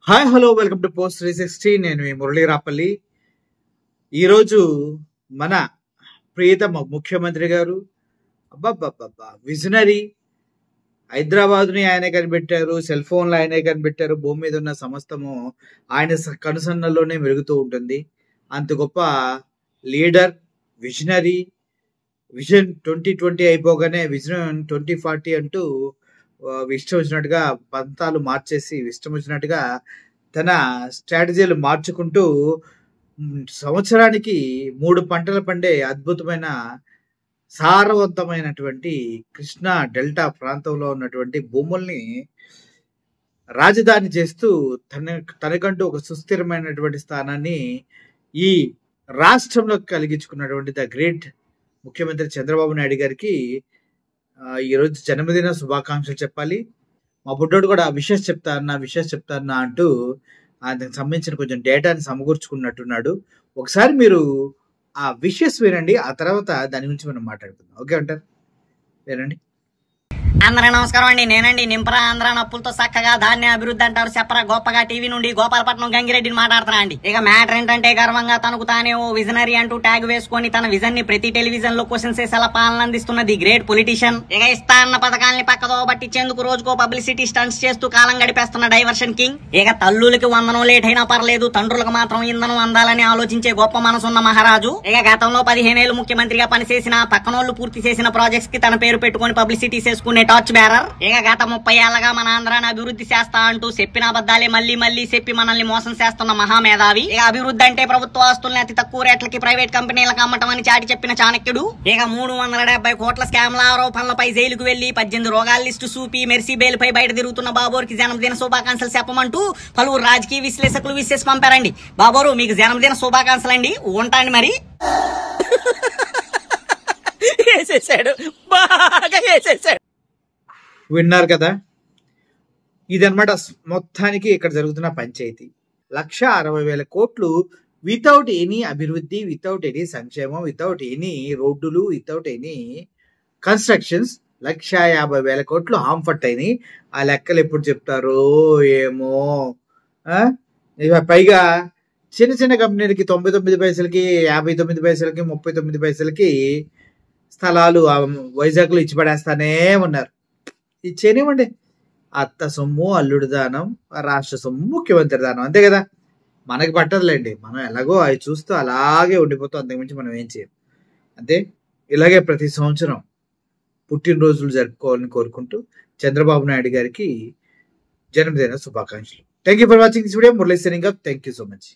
Hi hello welcome to post 360. నేను మీ మురళీ రాపల్లి. ఈరోజు మన ప్రియతమ ముఖ్యమంత్రి గారు అబ్బబ్బబ్బబ్బా విజనరీ. హైదరాబాద్ని ఆయనే కనిపెట్టారు, సెల్ ఫోన్లు ఆయనే కనిపెట్టారు, భూమి మీద ఉన్న సమస్తము ఆయన కనుసన్నల్లోనే మెరుగుతూ ఉంటుంది. అంత గొప్ప లీడర్, విజనరీ. విజన్ 2020 అయిపోగానే విజన్ 2040 అంటూ ఇష్టం వచ్చినట్టుగా పంతాలు మార్చేసి ఇష్టం వచ్చినట్టుగా తన స్ట్రాటజీలు మార్చుకుంటూ సంవత్సరానికి 3 పంటలు పండే అద్భుతమైన సారవంతమైనటువంటి కృష్ణా డెల్టా ప్రాంతంలో ఉన్నటువంటి భూముల్ని రాజధాని చేస్తూ తనకంటూ ఒక సుస్థిరమైనటువంటి స్థానాన్ని ఈ రాష్ట్రంలో కలిగించుకున్నటువంటి ద గ్రేట్ ముఖ్యమంత్రి చంద్రబాబు నాయుడు గారికి ఈరోజు జన్మదిన శుభాకాంక్షలు చెప్పాలి. మా బుడ్డోడు కూడా విషెస్ చెప్తారన్నా అంటూ దానికి సంబంధించిన కొంచెం డేటాని సమకూర్చుకున్నట్టున్నాడు. ఒకసారి మీరు ఆ విషెస్ వినండి, ఆ తర్వాత దాని గురించి మనం మాట్లాడుకుందాం. ఓకే అంటారు? వినండి. అందరూ నమస్కారం అండి. నేనండి నింపరా ఆంధ్ర నప్పులతో చక్కగా ధాన్య అభివృద్ధి అంటారు చెప్పరా గొప్పగా టీవీ నుండి గోపాలపట్నం గంగిరెడ్డిని మాట్లాడుతున్నా అండి. ఇక మ్యాటర్ ఏంటంటే గర్వంగా తనకు తానే ఓ విజనరీ అంటూ ట్యాగ్ వేసుకొని తన విజన్ ని ప్రతి టెలివిజన్ లో క్వశ్చన్స్ వేసేలా పాలన అందిస్తున్నది గ్రేట్ పొలిటీషియన్. ఇక ఇస్తా అన్న పథకాలని పక్కదో పట్టించేందుకు రోజుకో పబ్లిసిటీ స్టంట్స్ చేస్తూ కాలం గడిపేస్తున్న డైవర్షన్ కింగ్. ఇక తల్లులకి వందనం లేట్ అయినా పర్లేదు, తండ్రులకు మాత్రం ఇంధనం అందాలని ఆలోచించే గొప్ప మనసున్న మహారాజు. ఇక గతంలో 15 ఏళ్లు ముఖ్యమంత్రిగా పనిచేసిన పక్కనోళ్లు పూర్తి చేసిన ప్రాజెక్ట్స్ కి తన పేరు పెట్టుకుని పబ్లిసిటీ చేసుకునే టార్చ్ బేరర్. ఇక గత 30 ఏళ్లగా మన ఆంధ్రాన్ని అభివృద్ధి చేస్తా అంటూ చెప్పిన అబద్దాలే మళ్ళీ చెప్పి మనల్ని మోసం చేస్తున్న మహామేధావి. ఇక అభివృద్ధి అంటే ప్రభుత్వ ఆస్తుల్ని అతి తక్కువ రేట్లకి ప్రైవేట్ కంపెనీలకు అమ్మటం అని చాటి చెప్పిన చాణక్యుడు. ఇక 370 కోట్ల స్కామ్ల ఆరోపణలపై జైలుకు వెళ్లి 18 రోగాల లిస్టు చూపి మెర్సీ బెయిల్ పై బయట తిరుగుతున్న బాబోర్కి జన్మదిన శుభాకాంక్షలు చెప్పమంటూ పలువురు రాజకీయ విశ్లేషకులు విశేష పంపారండి. బాబోరు మీకు జన్మదిన శుభాకాంక్షలండి, ఉంటాండి మరి. విన్నారు కదా, ఇదన్నమాట మొత్తానికి ఇక్కడ జరుగుతున్న పంచాయతీ. 1,60,000 కోట్లు వితౌట్ ఎనీ అభివృద్ధి, వితౌట్ ఎనీ సంక్షేమం, వితౌట్ ఎనీ రోడ్డులు, వితౌట్ ఎనీ కన్స్ట్రక్షన్స్ 1,50,000 కోట్లు హాంఫర్ట్ అయినాయి. ఆ లెక్కలు ఎప్పుడు చెప్తారో ఏమో. పైగా చిన్న చిన్న కంపెనీలకి 99 పైసలకి, 59 పైసలకి, 39 పైసలకి స్థలాలు వైజాగ్లో ఇచ్చి పడేస్తానే ఉన్నారు. ఇచ్చేనేమండి, అత్త సొమ్ము అల్లుడు దానం, రాష్ట్ర సొమ్ము ముఖ్యమంత్రి దానం, అంతే కదా. మనకి పట్టదులేండి, మనం ఎలాగో అవి చూస్తూ అలాగే ఉండిపోతాం, అంతకుమించి మనం ఏం చేయం. అంతే. ఇలాగే ప్రతి సంవత్సరం పుట్టినరోజులు జరుపుకోవాలని కోరుకుంటూ చంద్రబాబు నాయుడు గారికి జన్మదిన శుభాకాంక్షలు. Thank you for watching this video. Murali signing up. Thank you so much.